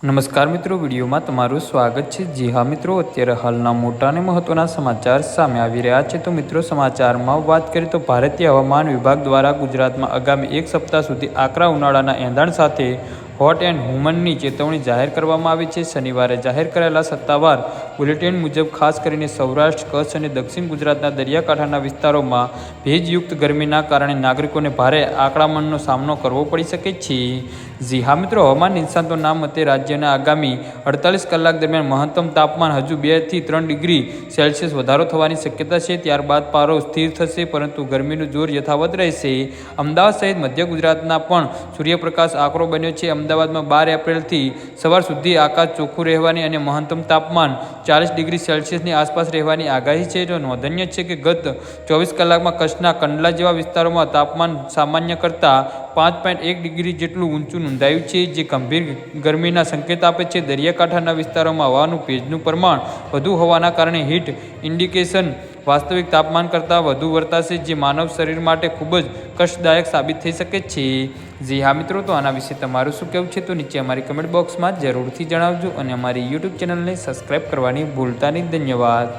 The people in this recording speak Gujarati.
નમસ્કાર મિત્રો, વિડીયોમાં તમારું સ્વાગત છે। જી હા મિત્રો, અત્યારે હાલના મોટા અને મહત્વના સમાચાર સામે આવી રહ્યા છે। તો મિત્રો, સમાચારમાં વાત કરીએ તો ભારતીય હવામાન વિભાગ દ્વારા ગુજરાતમાં આગામી એક સપ્તાહ સુધી આકરા ઉનાળાના એંધાણ સાથે હોટ એન્ડ હ્યુમનની ચેતવણી જાહેર કરવામાં આવી છે। શનિવારે જાહેર કરાયેલા સત્તાવાર બુલેટિન મુજબ ખાસ કરીને સૌરાષ્ટ્ર, કચ્છ અને દક્ષિણ ગુજરાતના દરિયાકાંઠાના વિસ્તારોમાં ભેજયુક્ત ગરમીના કારણે નાગરિકોને ભારે આકળામણનો સામનો કરવો પડી શકે છે। જી હા મિત્રો, હવામાન નિષ્ણાતોના મતે રાજ્યના આગામી 48 કલાક દરમિયાન મહત્તમ તાપમાન હજુ 2 થી 3 ડિગ્રી સેલ્સિયસ વધારો થવાની શક્યતા છે। ત્યારબાદ પારો સ્થિર થશે, પરંતુ ગરમીનું જોર યથાવત રહેશે। અમદાવાદ સહિત મધ્ય ગુજરાતના પણ સૂર્યપ્રકાશ આકરો બન્યો છે। અમદાવાદમાં 12 એપ્રિલથી સવાર સુધી આકાશ ચોખ્ખું રહેવાની અને મહત્તમ તાપમાન 40 ડિગ્રી સેલ્સિયસની આસપાસ રહેવાની આગાહી છે। જો નોંધનીય છે કે ગત 24 કલાકમાં કચ્છના કંડલા જેવા વિસ્તારોમાં તાપમાન સામાન્ય કરતાં 5.1 ડિગ્રી જેટલું ઊંચું નોંધાયું છે, જે ગંભીર ગરમીના સંકેત આપે છે। દરિયાકાંઠાના વિસ્તારોમાં હવાનું ભેજનું પ્રમાણ વધુ હોવાના કારણે હીટ ઇન્ડિકેશન વાસ્તવિક તાપમાન કરતાં વધુ વર્તાશે, જે માનવ શરીર માટે ખૂબ જ કષ્ટદાયક સાબિત થઈ શકે છે। જી હા મિત્રો, તો આના વિશે તમારું શું કહેવું છે? તો નીચે અમારી કમેન્ટ બોક્સમાં જરૂરથી જણાવજો અને અમારી યુટ્યુબ ચેનલને સબસ્ક્રાઈબ કરવાની ભૂલતા નહીં। ધન્યવાદ।